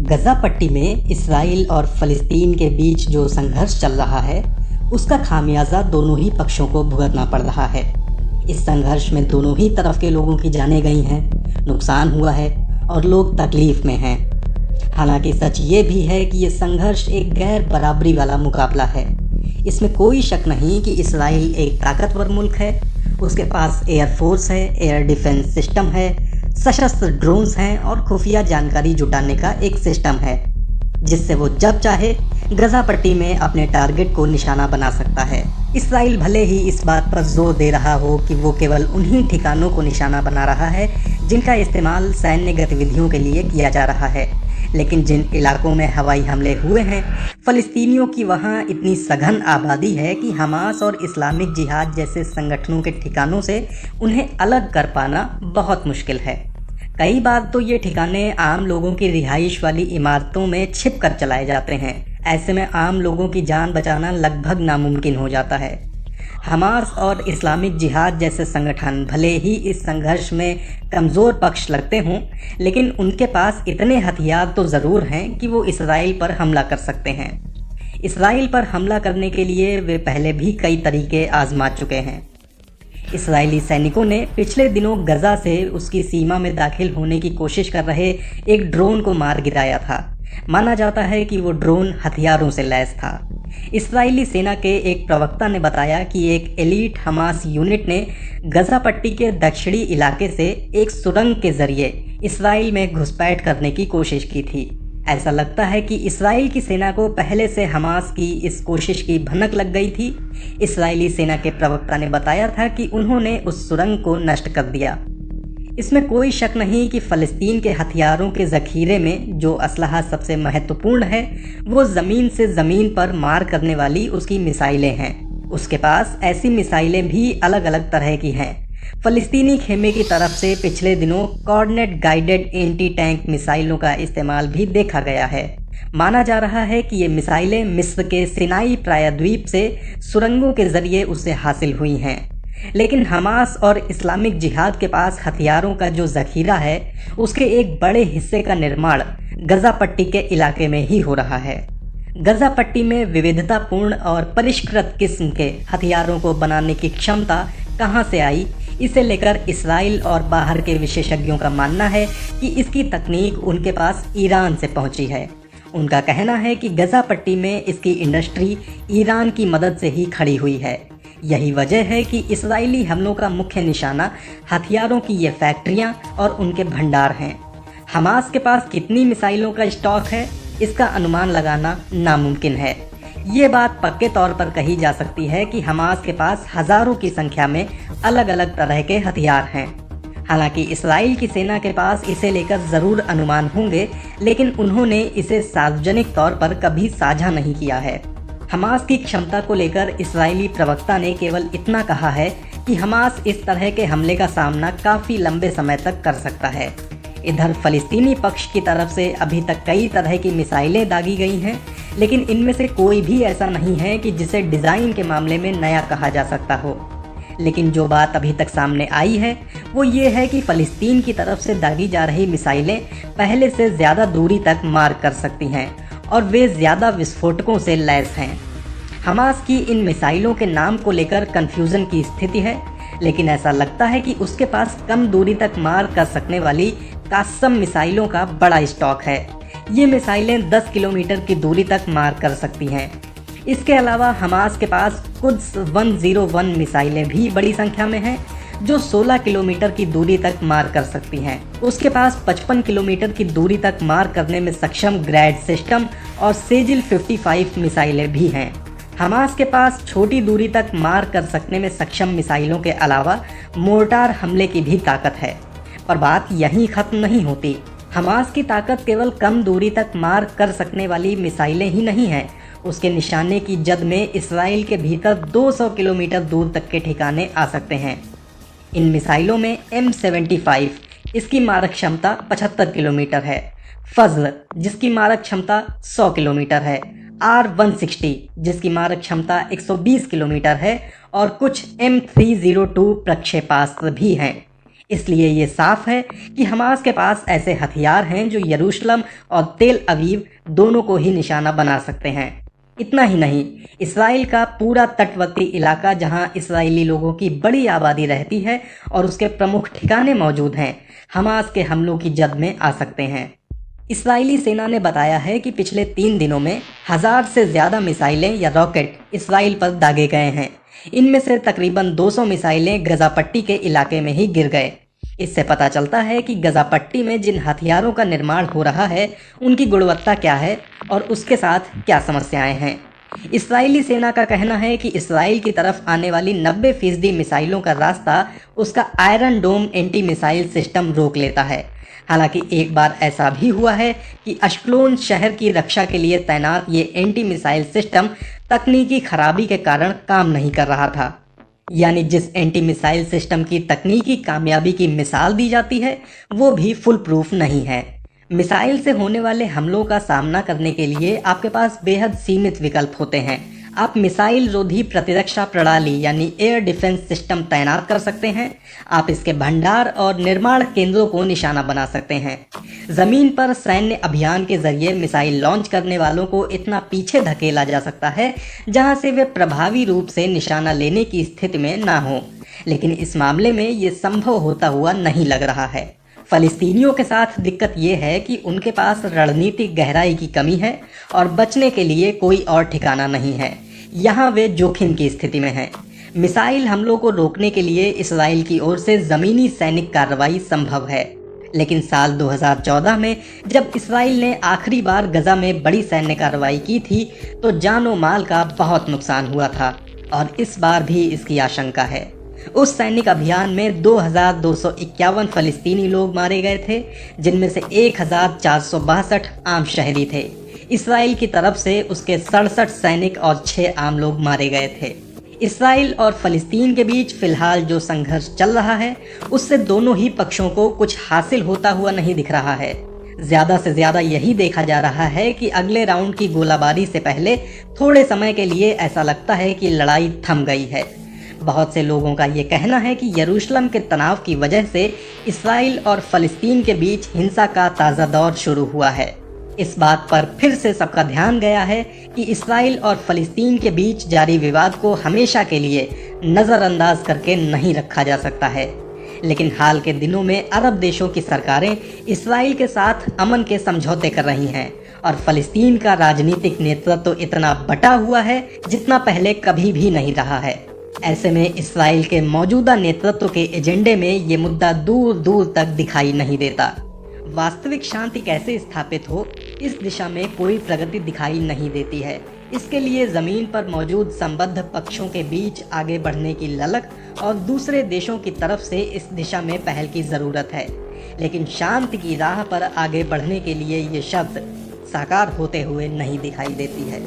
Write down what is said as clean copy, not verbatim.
गज़ा पट्टी में इसराइल और फ़लस्तीन के बीच जो संघर्ष चल रहा है उसका खामियाजा दोनों ही पक्षों को भुगतना पड़ रहा है। इस संघर्ष में दोनों ही तरफ के लोगों की जानें गई हैं, नुकसान हुआ है और लोग तकलीफ़ में हैं। हालांकि सच ये भी है कि ये संघर्ष एक गैर बराबरी वाला मुकाबला है। इसमें कोई शक नहीं कि इसराइल एक ताकतवर मुल्क है। उसके पास एयरफोर्स है, एयर डिफेंस सिस्टम है, सशस्त्र ड्रोन्स हैं और खुफिया जानकारी जुटाने का एक सिस्टम है जिससे वो जब चाहे गज़ा पट्टी में अपने टारगेट को निशाना बना सकता है। इसराइल भले ही इस बात पर जोर दे रहा हो कि वो केवल उन्हीं ठिकानों को निशाना बना रहा है जिनका इस्तेमाल सैन्य गतिविधियों के लिए किया जा रहा है, लेकिन जिन इलाकों में हवाई हमले हुए हैं फ़लस्तीनियों की वहाँ इतनी सघन आबादी है कि हमास और इस्लामिक जिहाद जैसे संगठनों के ठिकानों से उन्हें अलग कर पाना बहुत मुश्किल है। कई बार तो ये ठिकाने आम लोगों की रिहाइश वाली इमारतों में छिप कर चलाए जाते हैं। ऐसे में आम लोगों की जान बचाना लगभग नामुमकिन हो जाता है। हमास और इस्लामिक जिहाद जैसे संगठन भले ही इस संघर्ष में कमज़ोर पक्ष लगते हों, लेकिन उनके पास इतने हथियार तो ज़रूर हैं कि वो इसराइल पर हमला कर सकते हैं। इसराइल पर हमला करने के लिए वे पहले भी कई तरीके आजमा चुके हैं। इसराइली सैनिकों ने पिछले दिनों गज़ा से उसकी सीमा में दाखिल होने की कोशिश कर रहे एक ड्रोन को मार गिराया था। माना जाता है कि वो ड्रोन हथियारों से लैस था। इस्राएली सेना के एक प्रवक्ता ने बताया कि एक एलीट हमास यूनिट ने गज़ा पट्टी के दक्षिणी इलाके से एक सुरंग के जरिए इसराइल में घुसपैठ करने की कोशिश की थी। ऐसा लगता है कि इसराइल की सेना को पहले से हमास की इस कोशिश की भनक लग गई थी। इसराइली सेना के प्रवक्ता ने बताया था कि उन्होंने उस सुरंग को नष्ट कर दिया। इसमें कोई शक नहीं कि फ़लस्तीन के हथियारों के ज़ख़ीरे में जो असलहा सबसे महत्वपूर्ण है वो ज़मीन से ज़मीन पर मार करने वाली उसकी मिसाइलें हैं। उसके पास ऐसी मिसाइलें भी अलग अलग तरह की हैं। फ़लस्तीनी खेमे की तरफ से पिछले दिनों कोऑर्डिनेट गाइडेड एंटी टैंक मिसाइलों का इस्तेमाल भी देखा गया है। माना जा रहा है कि ये मिसाइलें मिस्र के सिनाई प्रायद्वीप से सुरंगों के ज़रिए उसे हासिल हुई हैं। लेकिन हमास और इस्लामिक जिहाद के पास हथियारों का जो ज़ख़ीरा है उसके एक बड़े हिस्से का निर्माण गज़ा पट्टी के इलाके में ही हो रहा है। गज़ा पट्टी में विविधतापूर्ण और परिष्कृत किस्म के हथियारों को बनाने की क्षमता कहां से आई, इसे लेकर इसराइल और बाहर के विशेषज्ञों का मानना है कि इसकी तकनीक उनके पास ईरान से पहुंची है। उनका कहना है कि गज़ा पट्टी में इसकी इंडस्ट्री ईरान की मदद से ही खड़ी हुई है। यही वजह है कि इसराइली हमलों का मुख्य निशाना हथियारों की ये फैक्ट्रियां और उनके भंडार हैं। हमास के पास कितनी मिसाइलों का स्टॉक है इसका अनुमान लगाना नामुमकिन है। ये बात पक्के तौर पर कही जा सकती है कि हमास के पास हज़ारों की संख्या में अलग अलग तरह के हथियार हैं। हालांकि इसराइल की सेना के पास इसे लेकर ज़रूर अनुमान होंगे, लेकिन उन्होंने इसे सार्वजनिक तौर पर कभी साझा नहीं किया है। हमास की क्षमता को लेकर इसराइली प्रवक्ता ने केवल इतना कहा है कि हमास इस तरह के हमले का सामना काफ़ी लंबे समय तक कर सकता है। इधर फ़लस्तीनी पक्ष की तरफ से अभी तक कई तरह की मिसाइलें दागी गई हैं, लेकिन इनमें से कोई भी ऐसा नहीं है कि जिसे डिज़ाइन के मामले में नया कहा जा सकता हो। लेकिन जो बात अभी तक सामने आई है वो ये है कि फ़लस्तीन की तरफ से दागी जा रही मिसाइलें पहले से ज़्यादा दूरी तक मार कर सकती हैं और वे ज़्यादा विस्फोटकों से लैस हैं। हमास की इन मिसाइलों के नाम को लेकर कन्फ्यूज़न की स्थिति है, लेकिन ऐसा लगता है कि उसके पास कम दूरी तक मार कर सकने वाली कासम मिसाइलों का बड़ा स्टॉक है। ये मिसाइलें 10 किलोमीटर की दूरी तक मार कर सकती हैं। इसके अलावा हमास के पास कुद्स 101 मिसाइलें भी बड़ी संख्या में हैं जो 16 किलोमीटर की दूरी तक मार कर सकती हैं। उसके पास 55 किलोमीटर की दूरी तक मार करने में सक्षम ग्रैड सिस्टम और सेजिल 55 मिसाइलें भी हैं। हमास के पास छोटी दूरी तक मार कर सकने में सक्षम मिसाइलों के अलावा मोर्टार हमले की भी ताकत है। पर बात यहीं ख़त्म नहीं होती। हमास की ताकत केवल कम दूरी तक मार कर सकने वाली मिसाइलें ही नहीं हैं, उसके निशाने की जद में इसराइल के भीतर 200 किलोमीटर दूर तक के ठिकाने आ सकते हैं। इन मिसाइलों में M75 इसकी मारक क्षमता 75 किलोमीटर है, फज़्ल जिसकी मारक क्षमता 100 किलोमीटर है, R160 जिसकी मारक क्षमता 120 किलोमीटर है और कुछ M302 प्रक्षेपास्त्र भी हैं। इसलिए ये साफ है कि हमास के पास ऐसे हथियार हैं जो यरूशलेम और तेल अवीव दोनों को ही निशाना बना सकते हैं। इतना ही नहीं, इसराइल का पूरा तटवर्ती इलाका जहां इसराइली लोगों की बड़ी आबादी रहती है और उसके प्रमुख ठिकाने मौजूद हैं, हमास के हमलों की जद में आ सकते हैं। इसराइली सेना ने बताया है कि पिछले 3 दिनों में 1000 से ज़्यादा मिसाइलें या रॉकेट इसराइल पर दागे गए हैं। इनमें से तकरीबन 200 मिसाइलें गजा पट्टी के इलाके में ही गिर गए। इससे पता चलता है कि गजा पट्टी में जिन हथियारों का निर्माण हो रहा है उनकी गुणवत्ता क्या है और उसके साथ क्या समस्याएं हैं। इसराइली सेना का कहना है कि इसराइल की तरफ आने वाली 90% मिसाइलों का रास्ता उसका आयरन डोम एंटी मिसाइल सिस्टम रोक लेता है। हालांकि एक बार ऐसा भी हुआ है कि अश्कलोन शहर की रक्षा के लिए तैनात ये एंटी मिसाइल सिस्टम तकनीकी खराबी के कारण काम नहीं कर रहा था। यानी जिस एंटी मिसाइल सिस्टम की तकनीकी कामयाबी की मिसाल दी जाती है वो भी फुल प्रूफ नहीं है। मिसाइल से होने वाले हमलों का सामना करने के लिए आपके पास बेहद सीमित विकल्प होते हैं। आप मिसाइल रोधी प्रतिरक्षा प्रणाली यानी एयर डिफेंस सिस्टम तैनात कर सकते हैं। आप इसके भंडार और निर्माण केंद्रों को निशाना बना सकते हैं। जमीन पर सैन्य अभियान के जरिए मिसाइल लॉन्च करने वालों को इतना पीछे धकेला जा सकता है जहां से वे प्रभावी रूप से निशाना लेने की स्थिति में ना हो, लेकिन इस मामले में ये संभव होता हुआ नहीं लग रहा है। फ़लस्तीनियों के साथ दिक्कत ये है कि उनके पास रणनीतिक गहराई की कमी है और बचने के लिए कोई और ठिकाना नहीं है। यहाँ वे जोखिम की स्थिति में हैं। मिसाइल हमलों को रोकने के लिए इसराइल की ओर से ज़मीनी सैनिक कार्रवाई संभव है, लेकिन साल 2014 में जब इसराइल ने आखिरी बार गजा में बड़ी सैन्य कार्रवाई की थी तो जान और माल का बहुत नुकसान हुआ था और इस बार भी इसकी आशंका है। उस सैनिक अभियान में 2251 फ़लस्तीनी लोग मारे गए थे, जिनमें से 1462 आम शहरी थे। इसराइल की तरफ से उसके 67 सैनिक और 6 आम लोग मारे गए थे। इसराइल और फ़लस्तीन के बीच फिलहाल जो संघर्ष चल रहा है उससे दोनों ही पक्षों को कुछ हासिल होता हुआ नहीं दिख रहा है। ज़्यादा से ज़्यादा यही देखा जा रहा है कि अगले राउंड की गोलाबारी से पहले थोड़े समय के लिए ऐसा लगता है कि लड़ाई थम गई है। बहुत से लोगों का ये कहना है कि यरूशलेम के तनाव की वजह से इसराइल और फ़लस्तीन के बीच हिंसा का ताज़ा दौर शुरू हुआ है। इस बात पर फिर से सबका ध्यान गया है कि इसराइल और फ़लस्तीन के बीच जारी विवाद को हमेशा के लिए नज़रअंदाज करके नहीं रखा जा सकता है। लेकिन हाल के दिनों में अरब देशों की सरकारें इसराइल के साथ अमन के समझौते कर रही हैं और फ़लस्तीन का राजनीतिक नेतृत्व तो इतना बटा हुआ है जितना पहले कभी भी नहीं रहा है। ऐसे में इसराइल के मौजूदा नेतृत्व के एजेंडे में ये मुद्दा दूर दूर तक दिखाई नहीं देता। वास्तविक शांति कैसे स्थापित हो, इस दिशा में कोई प्रगति दिखाई नहीं देती है। इसके लिए ज़मीन पर मौजूद संबद्ध पक्षों के बीच आगे बढ़ने की ललक और दूसरे देशों की तरफ से इस दिशा में पहल की ज़रूरत है। लेकिन शांति की राह पर आगे बढ़ने के लिए ये शब्द साकार होते हुए नहीं दिखाई देती है।